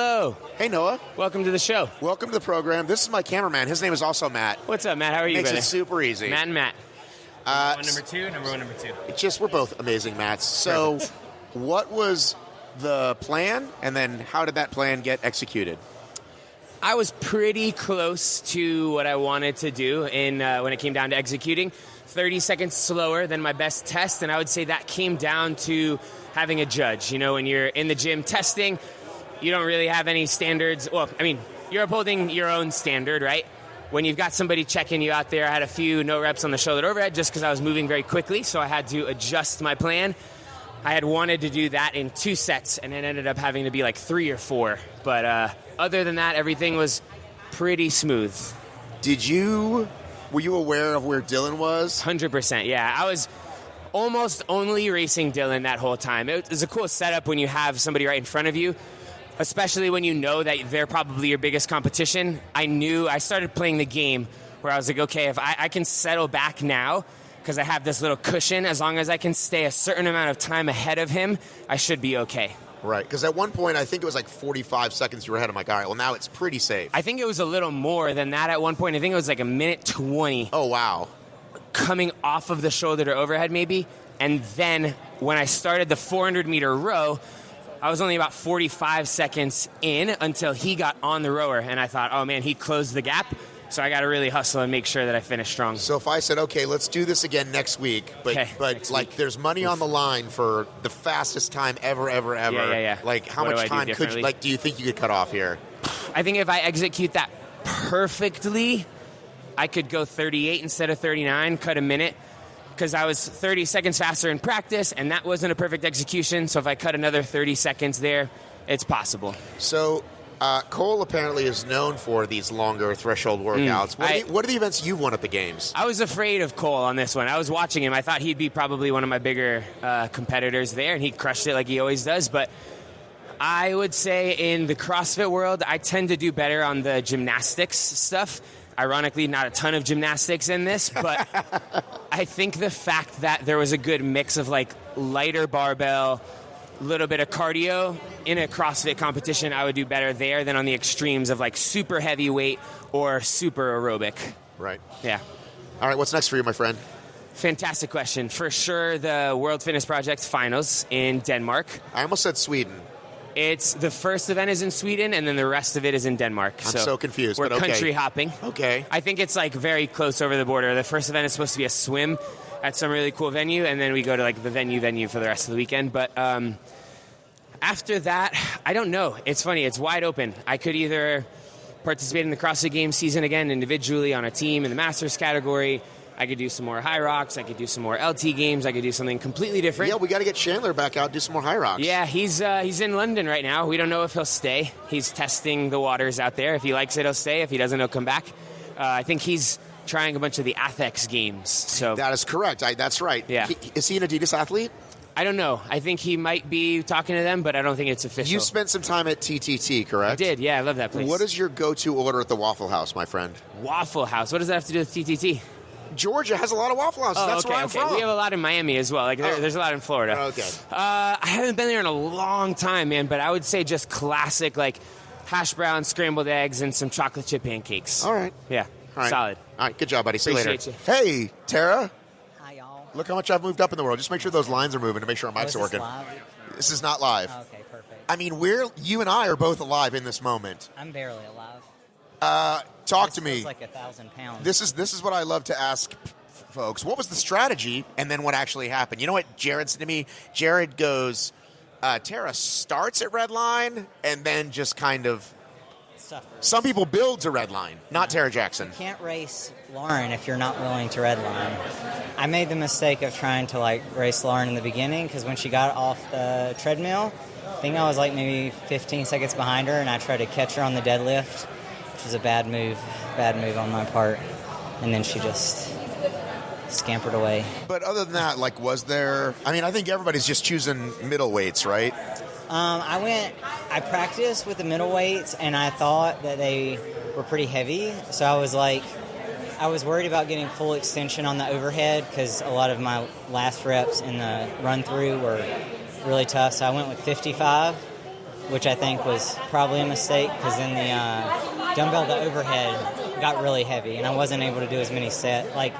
Hello. Hey, Noah. Welcome to the show. Welcome to the program. This is my cameraman. His name is also Matt. What's up, Matt? How are you, Makes brother? it super easy. Matt and Matt. Number one, number two. It's just, we're both amazing Matts. So, what was the plan, and then how did that plan get executed? I was pretty close to what I wanted to do when it came down to executing. 30 seconds slower than my best test, and I would say that came down to having a judge. You know, when you're in the gym testing, you don't really have any standards. Well, I mean, you're upholding your own standard, right? When you've got somebody checking you out there, I had a few no reps on the shoulder overhead just because I was moving very quickly, so I had to adjust my plan. I had wanted to do that in 2 sets, and it ended up having to be like 3 or 4. But other than that, everything was pretty smooth. Were you aware of where Dylan was? 100%, yeah. I was almost only racing Dylan that whole time. It was a cool setup when you have somebody right in front of you, especially when you know that they're probably your biggest competition. I started playing the game where I was like, okay, if I can settle back now because I have this little cushion, as long as I can stay a certain amount of time ahead of him, I should be okay. Right, because at one point, I think it was like 45 seconds you were ahead. I'm like, all right, well, now it's pretty safe. I think it was a little more than that at one point. I think it was like a minute 20. Oh, wow. Coming off of the shoulder to overhead, maybe. And then when I started the 400-meter row, I was only about 45 seconds in until he got on the rower. And I thought, oh, man, he closed the gap. So I got to really hustle and make sure that I finish strong. So if I said, okay, let's do this again next week, there's money on the line for the fastest time ever. Yeah. Like, how much time do you think you could cut off here? I think if I execute that perfectly, I could go 38 instead of 39, cut a minute, because I was 30 seconds faster in practice, and that wasn't a perfect execution. So if I cut another 30 seconds there, it's possible. So Cole apparently is known for these longer threshold workouts. What are the events you've won at the games? I was afraid of Cole on this one. I was watching him. I thought he'd be probably one of my bigger competitors there, and he crushed it like he always does. But I would say in the CrossFit world, I tend to do better on the gymnastics stuff. Ironically, not a ton of gymnastics in this, but I think the fact that there was a good mix of like lighter barbell, little bit of cardio in a CrossFit competition, I would do better there than on the extremes of like super heavyweight or super aerobic. Right. Yeah. All right, what's next for you, my friend? Fantastic question. For sure, the World Fitness Project finals in Denmark. I almost said Sweden. It's the first event is in Sweden, and then the rest of it is in Denmark. I'm so confused. We're but okay. country hopping. Okay. I think it's like very close over the border. The first event is supposed to be a swim at some really cool venue, and then we go to like the venue for the rest of the weekend. But after that, I don't know. It's funny. It's wide open. I could either participate in the CrossFit Games season again individually on a team in the Masters category. I could do some more high rocks. I could do some more LT games. I could do something completely different. Yeah, we got to get Chandler back out, do some more high rocks. Yeah, he's in London right now. We don't know if he'll stay. He's testing the waters out there. If he likes it, he'll stay. If he doesn't, he'll come back. I think he's trying a bunch of the Athex games. So that is correct. That's right. Yeah. Is he an Adidas athlete? I don't know. I think he might be talking to them, but I don't think it's official. You spent some time at TTT, correct? I did, yeah. I love that place. What is your go-to order at the Waffle House, my friend? Waffle House? What does that have to do with TTT? Georgia has a lot of Waffle Houses. That's where I'm from. We have a lot in Miami as well. There's a lot in Florida. Okay. I haven't been there in a long time, man, but I would say just classic, like hash browns, scrambled eggs, and some chocolate chip pancakes. All right. Yeah. All right. Solid. All right. Good job, buddy. See Appreciate you later. Hey, Tara. Hi, y'all. Look how much I've moved up in the world. Just make sure those lines are moving to make sure our mics are working. Live? This is not live. Okay, perfect. I mean, you and I are both alive in this moment. I'm barely alive. Talk to me. Feels like 1,000 pounds. This is what I love to ask folks. What was the strategy, and then what actually happened? You know what Jared said to me? Jared goes, Tara starts at red line, and then just kind of Suffers. Some people build to red line, not Terra Jackson. You can't race Lauren if you're not willing to red line. I made the mistake of trying to race Lauren in the beginning because when she got off the treadmill, I think I was maybe 15 seconds behind her, and I tried to catch her on the deadlift, which was a bad move on my part. And then she just scampered away. But other than that, was there... I mean, I think everybody's just choosing middle weights, right? I practiced with the middle weights, and I thought that they were pretty heavy. So I was worried about getting full extension on the overhead because a lot of my last reps in the run-through were really tough. So I went with 55, which I think was probably a mistake because then the dumbbell to overhead got really heavy, and I wasn't able to do as many sets. Like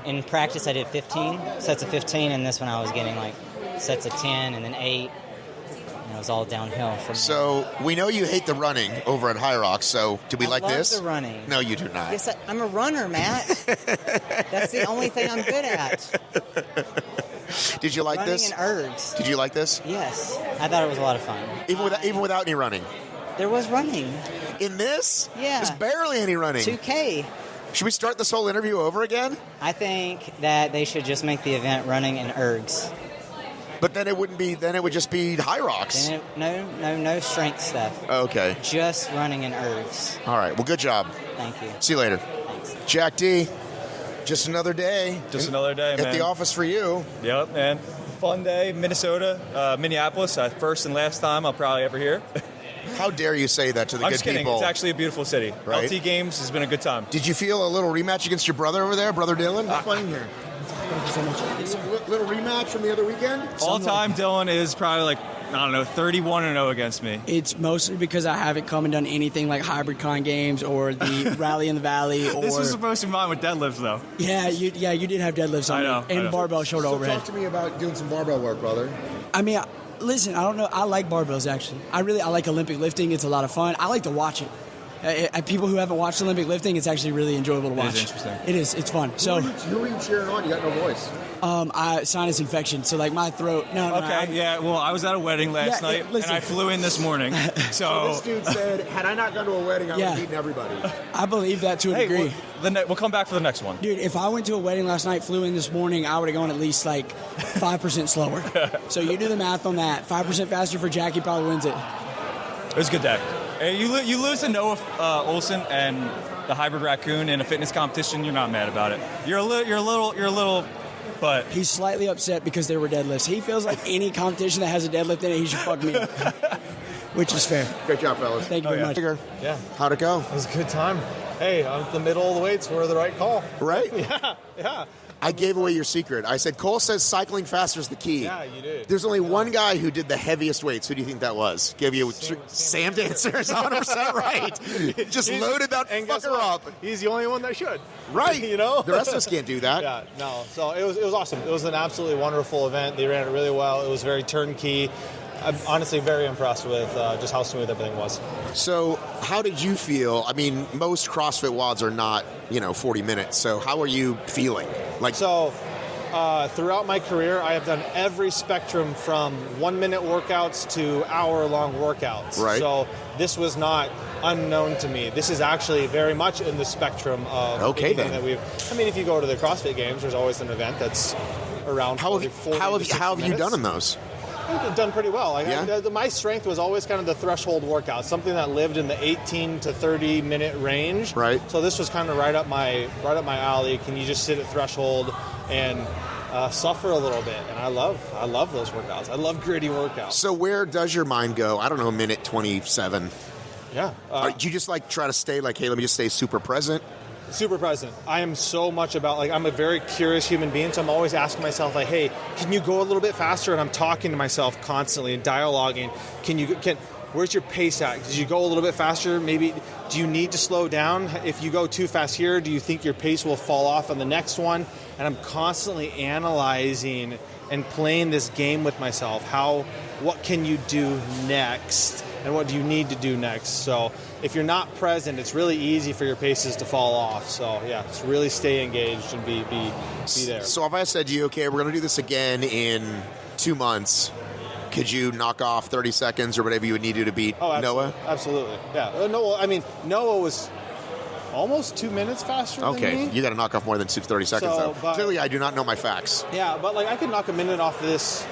in practice, I did 15 sets of 15, and this one I was getting like sets of 10 and then 8. And it was all downhill from there. So we know you hate the running over at High Rocks. So do we like love this? the running. No, you do not. Yes, I'm a runner, Matt. That's the only thing I'm good at. Did you like Running this? and ergs. Did you like this? Yes, I thought it was a lot of fun. Even without any running. There was running. In this? Yeah. There's barely any running. 2K. Should we start this whole interview over again? I think that they should just make the event running and ergs. But then it wouldn't be. Then it would just be High Rocks. No strength stuff. Okay. Just running and ergs. All right. Well, good job. Thank you. See you later. Thanks. Jack D. Just another day. Just another day, man. At the office for you. Yep, man. Fun day, Minnesota, Minneapolis. First and last time I'll probably ever hear. How dare you say that to the I'm good just kidding. people? It's actually a beautiful city. Right? LT Games has been a good time. Did you feel a little rematch against your brother over there, Brother Dylan? Come on in here. Thank you so much. Little rematch from the other weekend? All-time Dylan is probably like, I don't know, 31-0 against me. It's mostly because I haven't come and done anything like hybrid con games or the Rally in the Valley. Or This was supposed to be mine with deadlifts, though. Yeah, you did have deadlifts on I know, me and I know. barbell shoulder overhead. Talk to me about doing some barbell work, brother. I mean, listen, I don't know. I like barbells actually. I like Olympic lifting. It's a lot of fun. I like to watch it. People who haven't watched Olympic lifting, it's actually really enjoyable to watch. It is interesting. It is. It's fun. So, Who were you cheering on? You got no voice. Sinus infection. So like my throat. No. Okay, yeah. Well, I was at a wedding last night, listen. and I flew in this morning. So This dude said, had I not gone to a wedding, I would have beaten everybody. I believe that to a hey, degree. we'll come back for the next one. Dude, if I went to a wedding last night, flew in this morning, I would have gone at least like 5% slower. So you do the math on that. 5% faster for Jackie probably wins it. It was a good day. Hey, you lose to Noah Olson and the hybrid raccoon in a fitness competition. You're not mad about it. You're a little, but He's slightly upset because there were deadlifts. He feels like any competition that has a deadlift in it, he should fuck me up. Which is fair. Great job, fellas. Thank you very much. Yeah, How'd it go? it was a good time. Hey, the middle of the weights were the right call. Right? Yeah. I gave away your secret. I said, Cole says cycling faster is the key. Yeah, you did. There's only one guy who did the heaviest weights. Who do you think that was? Give you Sam Dancer's 100% right. Just loaded that And guess fucker what? up. He's the only one that should. Right. You know? The rest of us can't do that. Yeah, no. So it was awesome. It was an absolutely wonderful event. They ran it really well. It was very turnkey. I'm honestly very impressed with just how smooth everything was. So how did you feel? I mean, most CrossFit WODs are not, 40 minutes. So how are you feeling? So throughout my career, I have done every spectrum from 1-minute workouts to hour-long workouts. Right. So this was not unknown to me. This is actually very much in the spectrum of Okay, anything then. that if you go to the CrossFit Games, there's always an event that's around How 40 have to 60 you minutes. done in those? I've done pretty well. Yeah? My strength was always kind of the threshold workout, something that lived in the 18 to 30 minute range. Right. So this was kind of right up my alley. Can you just sit at threshold and suffer a little bit? And I love those workouts. I love gritty workouts. So where does your mind go? I don't know, minute 27. Yeah. Do you just try to stay hey, let me just stay super present? Super present. I am so much about I'm a very curious human being, so I'm always asking myself hey, can you go a little bit faster? And I'm talking to myself constantly and dialoguing. Where's your pace at? Did you go a little bit faster? Maybe do you need to slow down? If you go too fast here, do you think your pace will fall off on the next one? And I'm constantly analyzing and playing this game with myself. What can you do next? And what do you need to do next? So if you're not present, it's really easy for your paces to fall off. So yeah, just really stay engaged and be there. So if I said to you, okay, we're going to do this again in 2 months, could you knock off 30 seconds or whatever you would need to beat Noah? Absolutely. Yeah. Noah was almost 2 minutes faster than me. Okay, you got to knock off more than 30 seconds, though. Clearly, I do not know my facts. Yeah, but I could knock a minute off of this.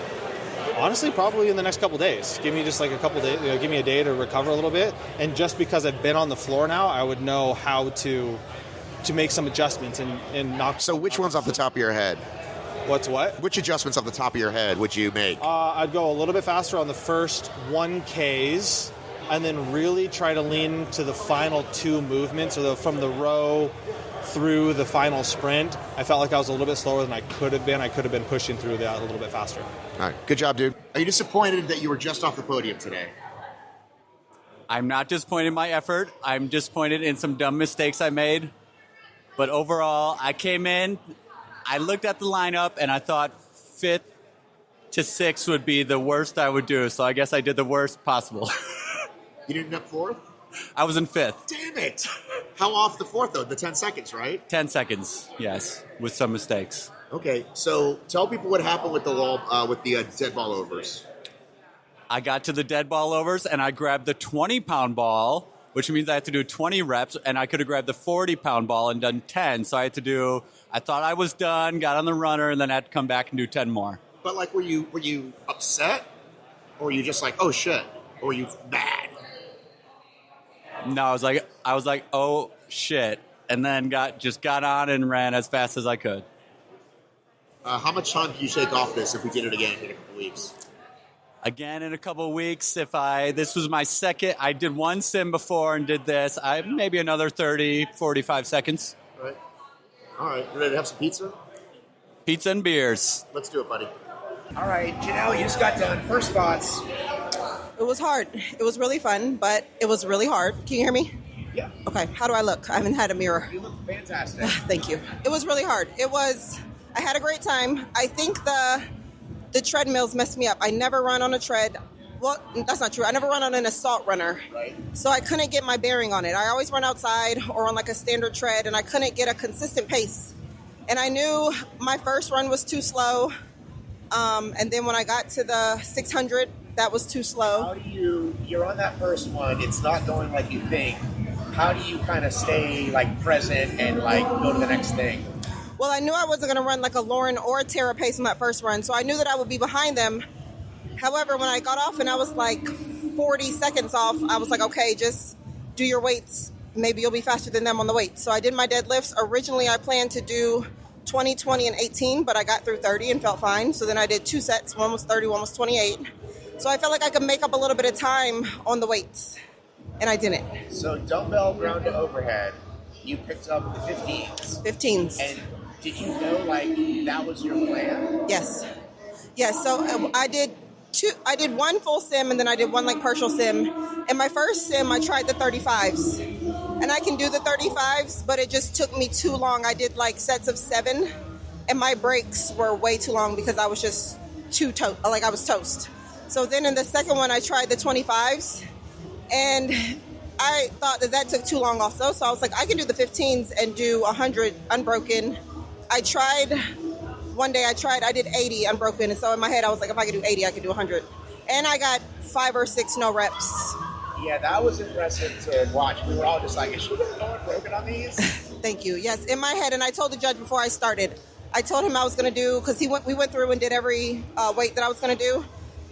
Honestly, probably in the next couple days. Give me just a couple days. Give me a day to recover a little bit, and just because I've been on the floor now, I would know how to make some adjustments and knock. So, which ones off the top of your head? What's what? Which adjustments off the top of your head would you make? I'd go a little bit faster on the first 1Ks, and then really try to lean to the final 2 movements, or from the row through the final sprint. I felt like I was a little bit slower than I could have been. I could have been pushing through that a little bit faster. All right, good job, dude. Are you disappointed that you were just off the podium today? I'm not disappointed in my effort. I'm disappointed in some dumb mistakes I made. But overall, I came in, I looked at the lineup, and I thought 5th to 6th would be the worst I would do. So I guess I did the worst possible. You didn't end up 4th? I was in 5th. Damn it. How off the 4th, though? The 10 seconds, right? 10 seconds, yes, with some mistakes. Okay, so tell people what happened with the dead ball overs. I got to the dead ball overs, and I grabbed the 20-pound ball, which means I had to do 20 reps, and I could have grabbed the 40-pound ball and done 10. So I thought I was done, got on the runner, and then I had to come back and do 10 more. But, like, were you upset? Or were you just like, oh, shit? Or were you mad? No, I was like, oh, shit. And then got on and ran as fast as I could. How much time do you take off this if we did it again in a couple weeks? Again in a couple of weeks. This was my second. I did one sim before and did this. Maybe another 30, 45 seconds. Right. All right. You ready to have some pizza? Pizza and beers. Let's do it, buddy. All right, Janelle, you just got done. First spots. It was hard. It was really fun, but it was really hard. Can you hear me? Yeah. Okay. How do I look? I haven't had a mirror. You look fantastic. Thank you. It was really hard. I had a great time. I think the treadmills messed me up. I never run on a tread. Well, that's not true. I never run on an assault runner. Right. So I couldn't get my bearing on it. I always run outside or on like a standard tread, and I couldn't get a consistent pace. And I knew my first run was too slow. And then when I got to the 600, that was too slow. You're on that first one, it's not going like you think. How do you kind of stay like present and like go to the next thing? Well, I knew I wasn't going to run like a Lauren or a Terra pace on that first run, so I knew that I would be behind them. However, when I got off and I was like 40 seconds off, I was like, okay, just do your weights. Maybe you'll be faster than them on the weights. So I did my deadlifts. Originally, I planned to do 20, 20, and 18, but I got through 30 and felt fine. So then I did 2 sets. One was 30, one was 28. So I felt like I could make up a little bit of time on the weights, and I didn't. So dumbbell ground to overhead, you picked up the 15s. 15s. And did you know like that was your plan? Yes. Yes. So I did one full sim, and then I did one like partial sim. And my first sim, I tried the 35s, and I can do the 35s, but it just took me too long. I did like sets of 7, and my breaks were way too long because I was just I was toast. So then in the second one, I tried the 25s, and I thought that took too long also. So I was like, I can do the 15s and do 100 unbroken. I did 80 unbroken. And so in my head, I was like, if I could do 80, I could do 100. And I got 5 or 6 no reps. Yeah, that was impressive to watch. We were all just like, is she going to go unbroken on these? Thank you. Yes, in my head. And I told the judge before I started, I told him I was going to do, because we went through and did every weight that I was going to do.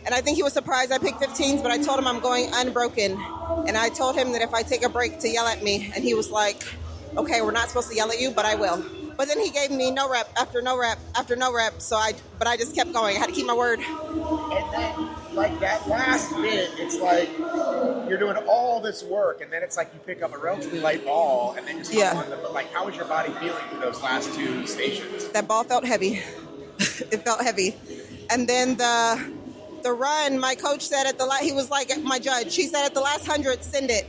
And I think he was surprised I picked 15s, but I told him I'm going unbroken. And I told him that if I take a break to yell at me, and he was like, okay, we're not supposed to yell at you, but I will. But then he gave me no rep after no rep after no rep, but I just kept going. I had to keep my word. And then, like, that last bit, it's like you're doing all this work, and then it's like you pick up a relatively light ball, and then just come on them. But, like, how was your body feeling for those last 2 stations? That ball felt heavy. It felt heavy. And then the run, my coach said he was like, my judge, he said at the last 100, send it.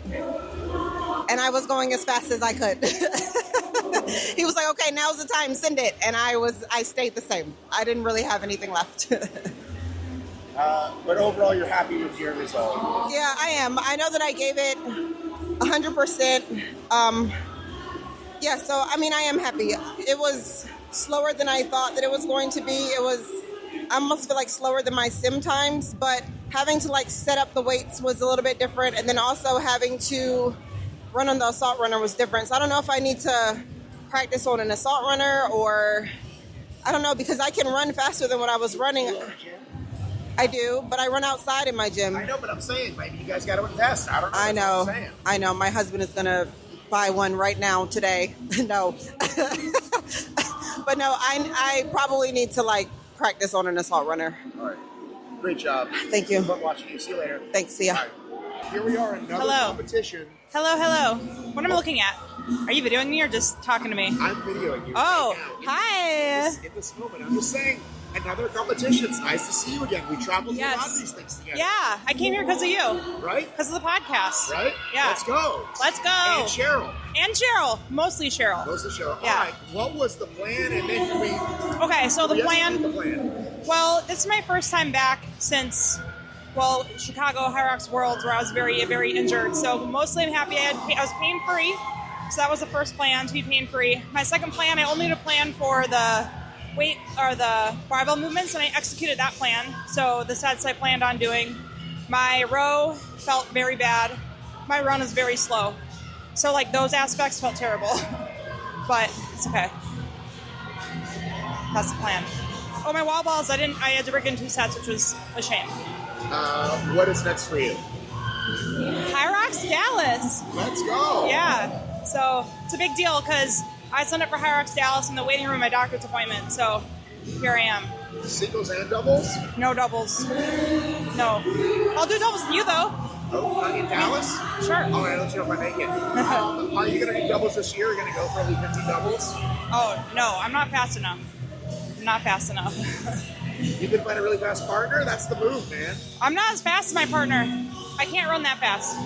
And I was going as fast as I could. He was like, okay, now's the time, send it. And I stayed the same. I didn't really have anything left. But overall, you're happy with your result? Yeah, I am. I know that I gave it 100%. Yeah, so, I mean, I am happy. It was slower than I thought that it was going to be. I almost feel like slower than my sim times, but having to like set up the weights was a little bit different. And then also having to run on the assault runner was different. So I don't know if I need to practice on an assault runner or I don't know, because I can run faster than what I was running. I do, but I run outside in my gym. I know, but I'm saying maybe you guys got to invest. I don't know. I know. My husband is going to buy one right now today. No. But no, I probably need to like practice on an assault runner. All right. Great job. Thank you. Fun watching you. See you later. Thanks. See ya. Right. Here we are, another competition. Hello. What am I looking at? Are you videoing me or just talking to me? I'm videoing you. Oh, right now. hi. In this moment, I'm just saying, Another competition. It's nice to see you again. We traveled through a lot of Yes. these things together. Yeah, I came here because of you. Right? Because of the podcast. Right? Yeah. Let's go. Let's go. And Cheryl. And Cheryl. Mostly Cheryl. Mostly Cheryl. Yeah. All right. What was the plan? And then we. Okay, so the plan. The plan. Well, this is my first time back since, Chicago High Rocks Worlds, where I was very, very injured. So mostly I'm happy I was pain free. So that was the first plan, to be pain free. My second plan, I only had a plan for the weight or the barbell movements, and I executed that plan. So the sets I planned on doing. My row felt very bad. My run is very slow. So like those aspects felt terrible, but it's okay. That's the plan. Oh, my wall balls, I had to rig in 2 sets, which was a shame. What is next for you? High Rocks Dallas. Let's go. Yeah. So it's a big deal because I signed up for High Rocks Dallas in the waiting room of my doctor's appointment. So here I am. Singles and doubles? No doubles. No. I'll do doubles with you though. Oh, in Dallas? Sure. All right, let's see if I make it. Are you going to do doubles this year? Are you going to go for only 50 doubles? Oh, no. I'm not fast enough. I'm not fast enough. You can find a really fast partner? That's the move, man. I'm not as fast as my partner. I can't run that fast.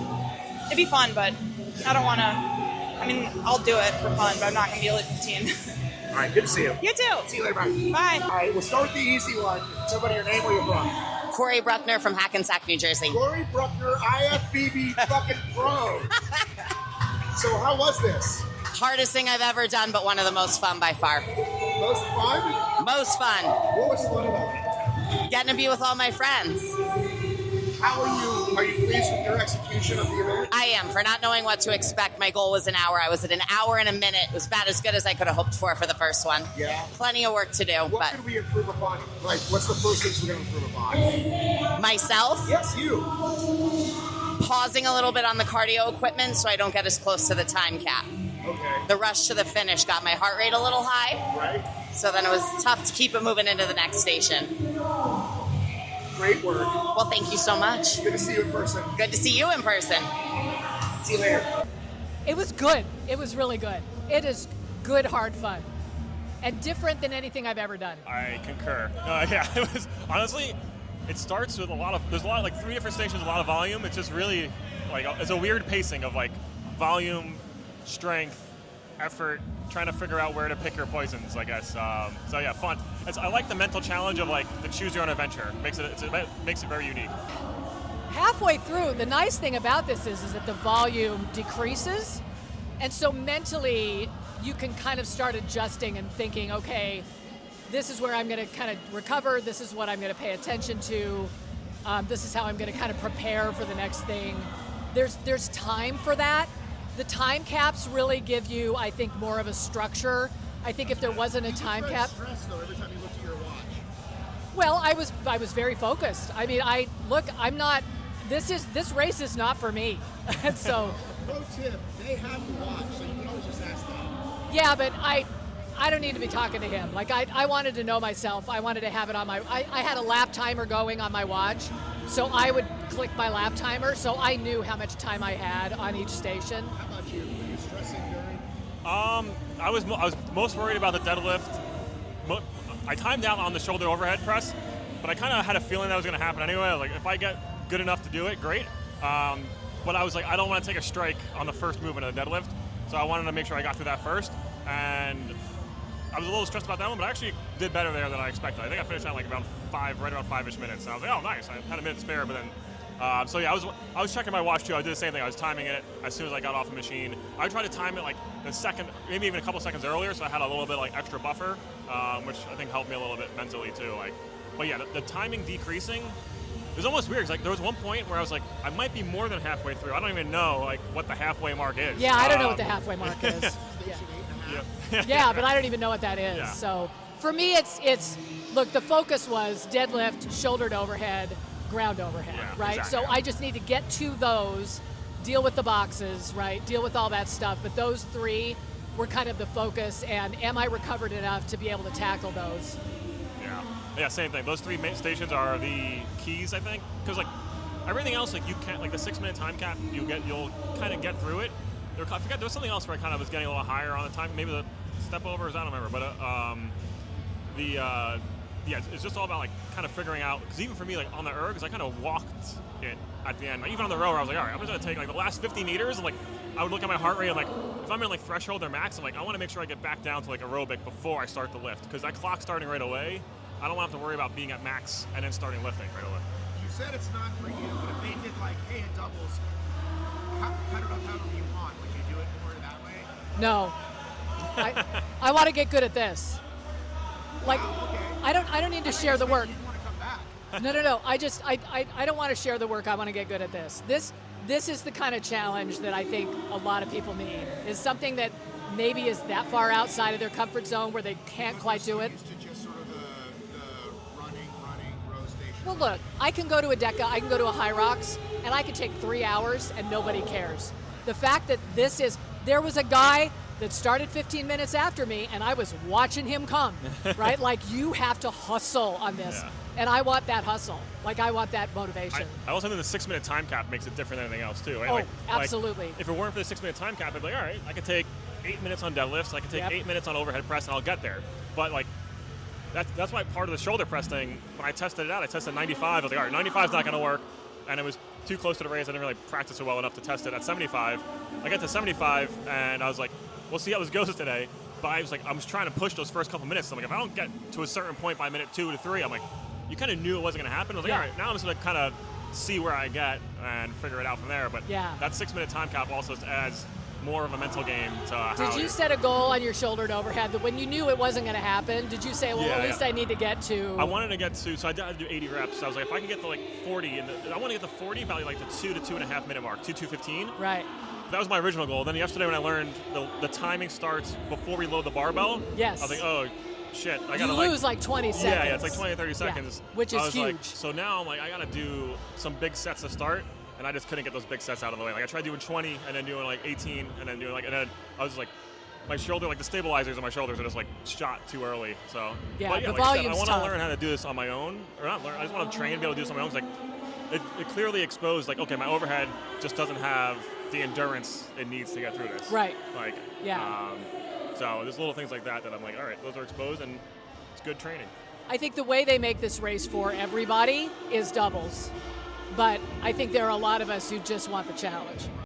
It'd be fun, but I don't want to. I mean, I'll do it for fun, but I'm not going to be elite 15. All right, good to see you. You too. See you later, bye. Bye. All right, we'll start with the easy one. Somebody, your name, where you're from? Corey Bruckner from Hackensack, New Jersey. Corey Bruckner, IFBB fucking pro. So how was this? Hardest thing I've ever done, but one of the most fun by far. Most fun? Most fun. What was fun about it? Getting to be with all my friends. How are you? Are you pleased with your execution of the event? I am. For not knowing what to expect, my goal was an hour. I was at an hour and a minute. It was about as good as I could have hoped for the first one. Yeah. Plenty of work to do. What could we improve upon? Like, what's the first things we're going to improve upon? Myself? Yes, you. Pausing a little bit on the cardio equipment so I don't get as close to the time cap. Okay. The rush to the finish got my heart rate a little high. Right. So then it was tough to keep it moving into the next station. Great work. Well, thank you so much. Good to see you in person. Good to see you in person. See you later. It was good. It was really good. It is good, hard fun. And different than anything I've ever done. I concur. Yeah, it was, honestly, it starts with there's a lot, like 3 different stations, a lot of volume. It's just really, like, it's a weird pacing of, like, volume, strength, effort, trying to figure out where to pick your poisons, I guess. So yeah, fun. I like the mental challenge of like the choose your own adventure. Makes it very unique. Halfway through, the nice thing about this is that the volume decreases, and so mentally you can kind of start adjusting and thinking, okay, this is where I'm going to kind of recover. This is what I'm going to pay attention to. This is how I'm going to kind of prepare for the next thing. There's time for that. The time caps really give you, I think, more of a structure. I think if there wasn't a time cap. Stress, though, every time you looked at your watch. Well, I was very focused. I mean, I'm not. This race is not for me. And so. Pro tip: they have the watch, so you can always just ask them. Yeah, but I don't need to be talking to him. Like I wanted to know myself. I wanted to have it on my. I had a lap timer going on my watch, so I would click my lap timer, so I knew how much time I had on each station. How about you? Were you stressing during? I was most worried about the deadlift. I timed out on the shoulder overhead press, but I kind of had a feeling that was going to happen anyway. I was like, if I get good enough to do it, great. But I was like, I don't want to take a strike on the first movement of the deadlift, so I wanted to make sure I got through that first. And I was a little stressed about that one, but I actually did better there than I expected. I think I finished at like right around 5-ish minutes. And I was like, oh, nice. I had a minute to spare, but then, so yeah, I was checking my watch too. I did the same thing. I was timing it as soon as I got off the machine. I tried to time it like the second, maybe even a couple seconds earlier, so I had a little bit like extra buffer, which I think helped me a little bit mentally too. Like, but yeah, the timing decreasing, it was almost weird. Like there was one point where I was like, I might be more than halfway through. I don't even know like what the halfway mark is. Yeah, I don't know what the halfway mark is. Yeah, but I don't even know what that is. Yeah. So for me, it's look, the focus was deadlift, shouldered overhead, ground overhead, right? Exactly. So I just need to get to those, deal with the boxes, right? Deal with all that stuff. But those 3 were kind of the focus, and am I recovered enough to be able to tackle those? Yeah, same thing. Those 3 stations are the keys, I think, because like everything else, like you can't, like the 6-minute time cap, you'll kind of get through it. I forget there was something else where I kind of was getting a little higher on the time, maybe the step overs, I don't remember, but yeah, it's just all about like kind of figuring out. Because even for me, like on the ergs, I kind of walked it at the end. Like, even on the rower, I was like, all right, I'm just gonna take like the last 50 meters, and like I would look at my heart rate, and like if I'm in like threshold or max, I'm like I want to make sure I get back down to like aerobic before I start the lift, because that clock starting right away, I don't want to have to worry about being at max and then starting lifting right away. You said it's not for you, but if they did like, hey, it doubles, cut it up however you want, would you do it more that way? No. I want to get good at this. Like, okay. I don't need to share the work. You want to come back. No. I don't want to share the work. I want to get good at this. This is the kind of challenge that I think a lot of people need. Is something that maybe is that far outside of their comfort zone where they can't quite do it. Used to just sort of the running row station. Well, look, I can go to a Deca, I can go to a High Rocks, and I can take 3 hours and nobody cares. The fact that there was a guy that started 15 minutes after me, and I was watching him come, right? Like, you have to hustle on this. Yeah. And I want that hustle. Like, I want that motivation. I also think the 6-minute time cap makes it different than anything else, too. Right? Oh, like, absolutely. Like, if it weren't for the 6-minute time cap, I'd be like, all right, I could take 8 minutes on deadlifts, I could take 8 minutes on overhead press, and I'll get there. But, like, that's why part of the shoulder press thing, when I tested it out, I tested 95. I was like, all right, 95 is not going to work. And it was too close to the raise. I didn't really practice it well enough to test it at 75. I got to 75, and I was like, we'll see how this goes today. But I was trying to push those first couple minutes. So I'm like, if I don't get to a certain point by minute 2 to 3, I'm like, you kind of knew it wasn't going to happen. I was like, all right, now I'm just going to kind of see where I get and figure it out from there. But that 6-minute time cap also adds more of a mental game to how Did you set a goal on your shoulder to overhead that when you knew it wasn't going to happen, did you say, well, at least I need to get to... I wanted to get to, so I had to do 80 reps. So I was like, if I can get to like 40, I want to get to 40 by like the 2 to 2.5 minute mark, 2:15. Right. That was my original goal. Then yesterday when I learned the timing starts before we load the barbell, yes. I was like, oh, shit. I gotta lose like 20 seconds. Yeah, it's like 20 or 30 seconds. Which is huge. Like, so now I'm like, I got to do some big sets to start. And I just couldn't get those big sets out of the way. Like I tried doing 20 and then doing like 18 and then doing and then I was like, my shoulder, like the stabilizers on my shoulders are just like shot too early. So the like volume's I want tough. to learn how to do this on my own, or not learn. I just want to train and be able to do this on my own. It's like it clearly exposed like, okay, my overhead just doesn't have the endurance it needs to get through this. Right. Like so there's little things like that I'm like, all right, those are exposed and it's good training. I think the way they make this race for everybody is doubles. But I think there are a lot of us who just want the challenge.